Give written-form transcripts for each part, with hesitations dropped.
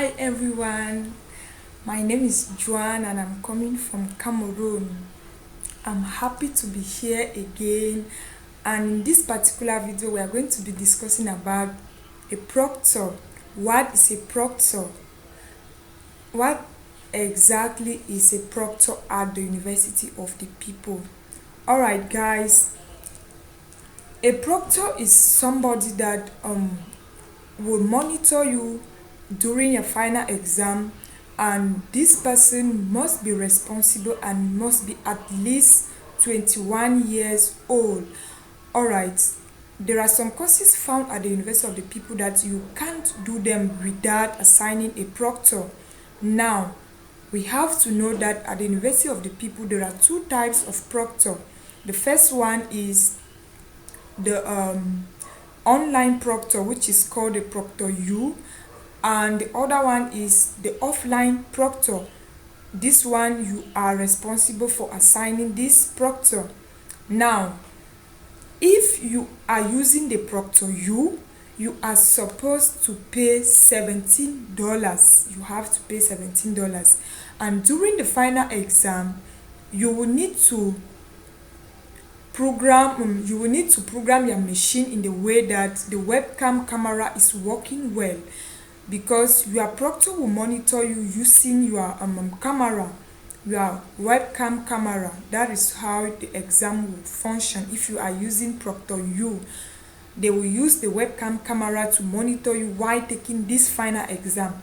Hi everyone, my name is Joan and I'm coming from Cameroon. I'm happy to be here again, and in this particular video we are going to be discussing about a proctor. What is a proctor? What exactly is a proctor at the University of the People? Alright guys, a proctor is somebody that will monitor you during your final exam, and this person must be responsible and must be at least 21 years old. All right, there are some courses found at the University of the People that you can't do them without assigning a proctor. Now, we have to know that at the University of the People there are two types of proctor. The first one is the online proctor, which is called the Proctor U, and the other one is the offline proctor. This one you are responsible for assigning this proctor. Now, if you are using the Proctor U, you are supposed to pay $17. You have to pay $17, and during the final exam you will need to program your machine in the way that the webcam camera is working well, because your proctor will monitor you using your camera, your webcam camera. That is how the exam will function. If you are using Proctor U, they will use the webcam camera to monitor you while taking this final exam.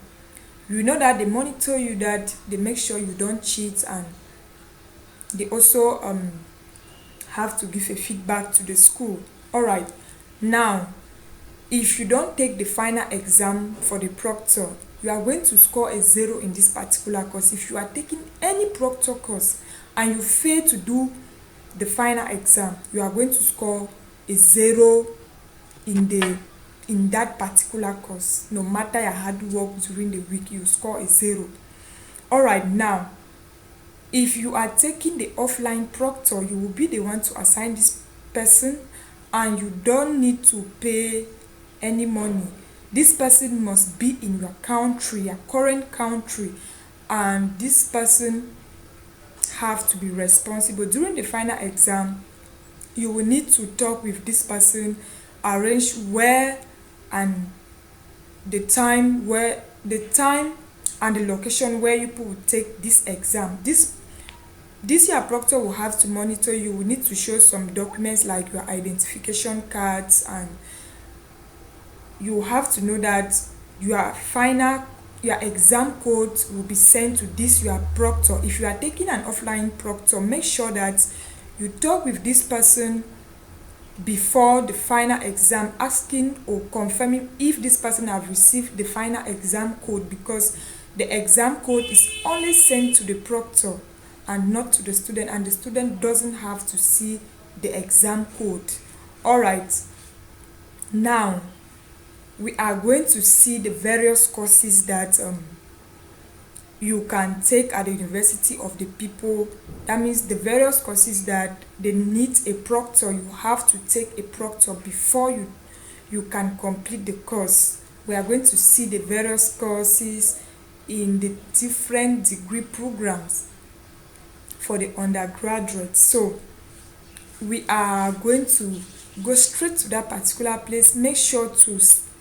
You know that they monitor you, that they make sure you don't cheat, and they also have to give a feedback to the school. All right, now if you don't take the final exam for the proctor, you are going to score a 0 in this particular course. If you are taking any proctor course and you fail to do the final exam, you are going to score a 0 in that particular course. No matter your hard work during the week, you score a 0. All right, now if you are taking the offline proctor, you will be the one to assign this person, and you don't need to pay any money. This person must be in your country, your current country, and this person have to be responsible. During the final exam, you will need to talk with this person, arrange where and the time and the location where you people will take this exam. This your proctor will have to monitor you. Will need to show some documents like your identification cards, and you have to know that your exam code will be sent to this your proctor. If you are taking an offline proctor, make sure that you talk with this person before the final exam, asking or confirming if this person have received the final exam code, because the exam code is only sent to the proctor and not to the student, and the student doesn't have to see the exam code. All right, now we are going to see the various courses that you can take at the University of the People. That means the various courses that they need a proctor. You have to take a proctor before you can complete the course. We are going to see the various courses in the different degree programs for the undergraduates. So we are going to go straight to that particular place. Make sure to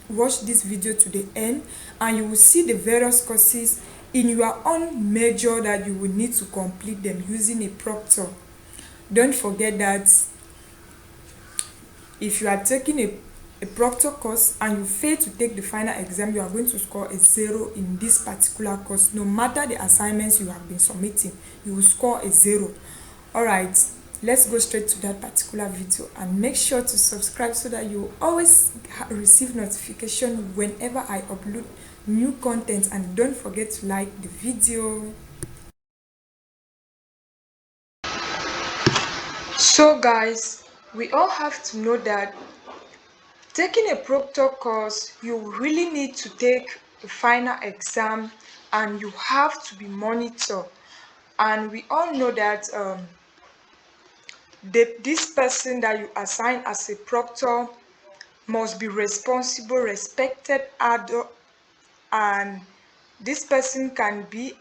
watch this video to the end, and you will see the various courses in your own major that you will need to complete them using a proctor. Don't forget that if you are taking a proctor course and you fail to take the final exam, you are going to score a 0 in this particular course. No matter the assignments you have been submitting, you will score a 0. All right, let's go straight to that particular video, and make sure to subscribe so that you always receive notification whenever I upload new content, and don't forget to like the video. So guys, we all have to know that taking a proctor course, you really need to take the final exam, and you have to be monitored. And we all know that this person that you assign as a proctor must be responsible, respected adult, and This person can be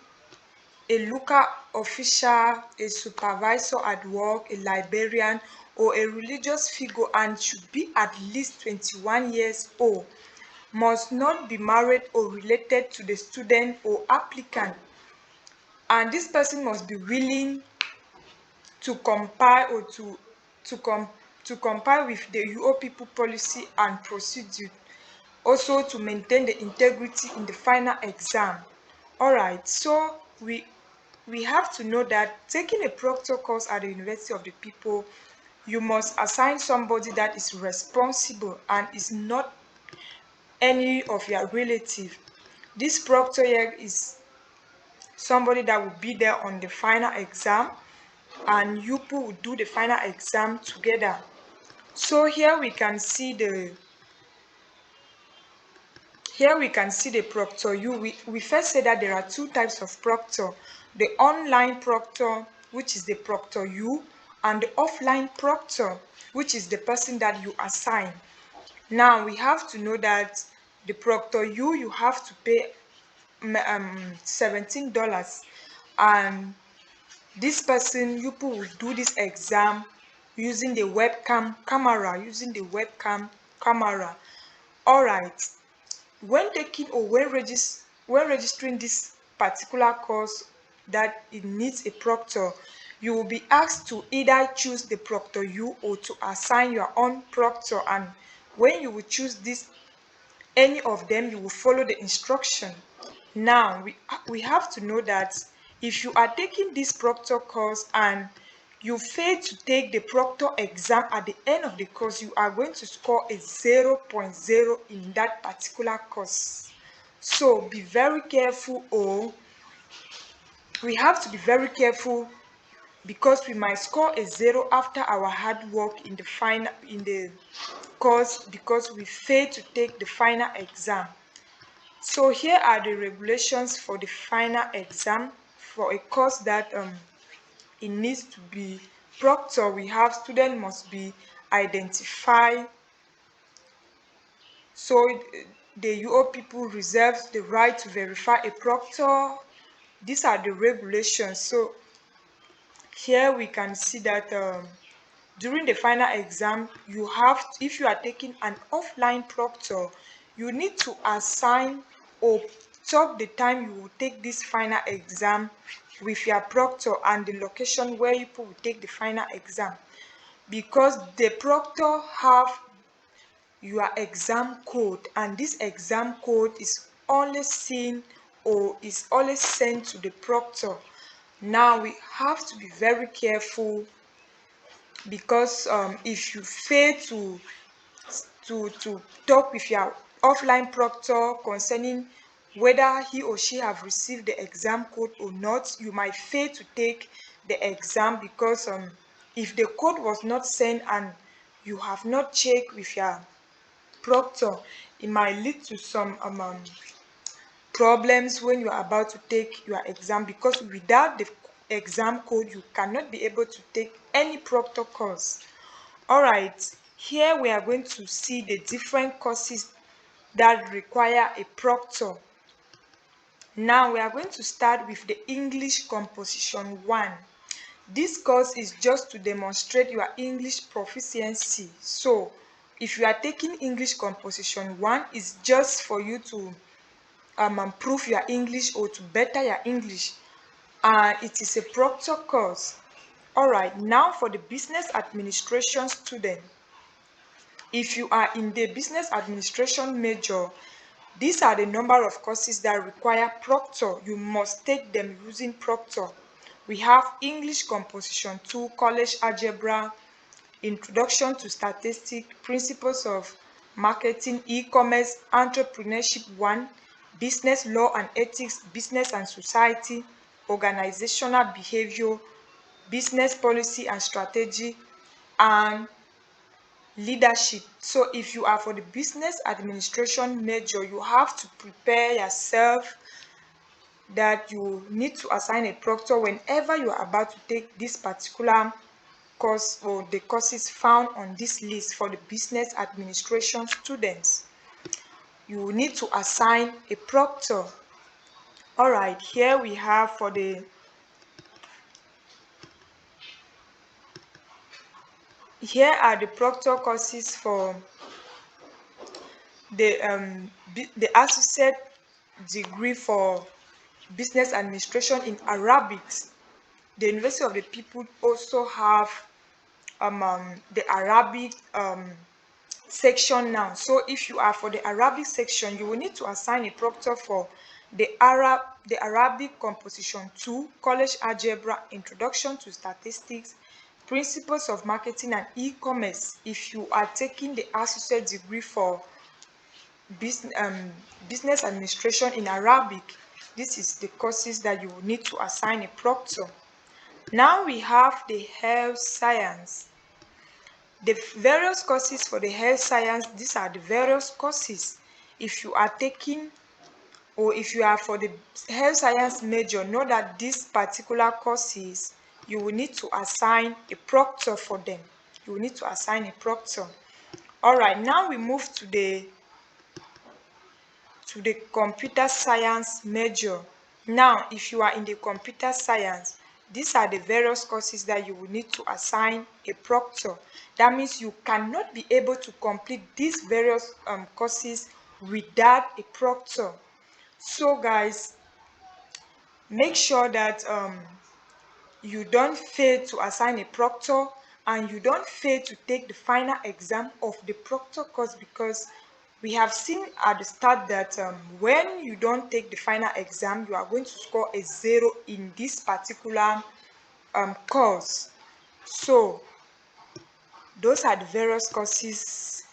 a local official, a supervisor at work, a librarian, or a religious figure, and should be at least 21 years old. Must not be married or related to the student or applicant. And this person must be willing to comply or to com to comply with the Uopeople policy and procedure, also to maintain the integrity in the final exam. All right, so we have to know that taking a proctor course at the University of the People, you must assign somebody that is responsible and is not any of your relative. This proctor here is somebody that will be there on the final exam, and you people will do the final exam together. So here we can see the proctor you. We first say that there are two types of proctor: the online proctor, which is the proctor you, and the offline proctor, which is the person that you assign. Now we have to know that the proctor you have to pay $17, and this person you people will do this exam using the webcam camera. All right, when taking or when registering this particular course that it needs a proctor, you will be asked to either choose the proctor you or to assign your own proctor. And when you will choose this any of them, you will follow the instruction. Now we have to know that if you are taking this proctor course and you fail to take the proctor exam at the end of the course, you are going to score a 0.0 in that particular course. So be very careful. Or we have to be very careful, because we might score a 0 after our hard work in the course, because we failed to take the final exam. So here are the regulations for the final exam for a course that it needs to be proctor. We have student must be identified. So the UO people reserves the right to verify a proctor. These are the regulations. So here we can see that during the final exam, if you are taking an offline proctor, you need to assign or talk the time you will take this final exam with your proctor and the location where you will take the final exam, because the proctor have your exam code, and this exam code is only seen or is always sent to the proctor. Now we have to be very careful, because if you fail to talk with your offline proctor concerning whether he or she have received the exam code or not, you might fail to take the exam, because if the code was not sent and you have not checked with your proctor, it might lead to some problems when you are about to take your exam, because without the exam code you cannot be able to take any proctor course. All right, here we are going to see the different courses that require a proctor. Now we are going to start with the English Composition 1. This course is just to demonstrate your English proficiency. So if you are taking English Composition 1, it's just for you to improve your English or to better your English. It is a proctor course. All right, now for the business administration student. If you are in the business administration major, these are the number of courses that require proctor. You must take them using proctor. We have English Composition 2, College Algebra, Introduction to Statistics, Principles of Marketing, E-commerce, Entrepreneurship 1, Business Law and Ethics, Business and Society, Organizational Behavior, Business Policy and Strategy, and Leadership. So if you are for the business administration major, you have to prepare yourself that you need to assign a proctor whenever you are about to take this particular course or the courses found on this list for the business administration students. You will need to assign a proctor. All right, here we have for the here are the proctor courses for the associate degree for business administration in Arabic. The University of the People also have the Arabic section now. So if you are for the Arabic section, you will need to assign a proctor for the Arabic Composition 2, College Algebra, Introduction to Statistics, Principles of Marketing and E-commerce. If you are taking the associate degree for business, business administration in Arabic, this is the courses that you will need to assign a proctor. Now we have the health science. The various courses for the health science, these are the various courses. If you are taking or if you are for the health science major, know that these particular courses, you will need to assign a proctor for them. You will need to assign a proctor. All right, now we move to the computer science major. Now, if you are in the computer science, these are the various courses that you will need to assign a proctor. That means you cannot be able to complete these various courses without a proctor. So guys, make sure that you don't fail to assign a proctor and you don't fail to take the final exam of the proctor course, because we have seen at the start that when you don't take the final exam, you are going to score a 0 in this particular course. So those are the various courses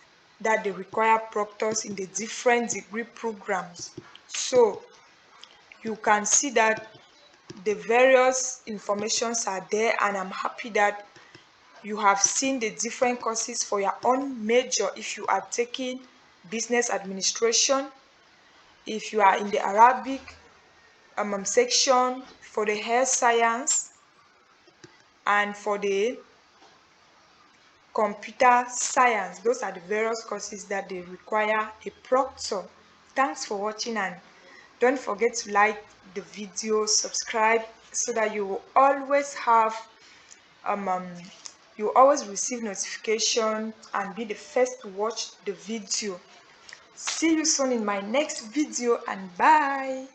that they require proctors in the different degree programs. So you can see that the various informations are there, and I'm happy that you have seen the different courses for your own major. If you are taking business administration, if you are in the Arabic section, for the health science, and for the computer science, those are the various courses that they require a proctor. Thanks for watching, and don't forget to like the video, subscribe, so that you will always have you always receive notification and be the first to watch the video. See you soon in my next video, and bye.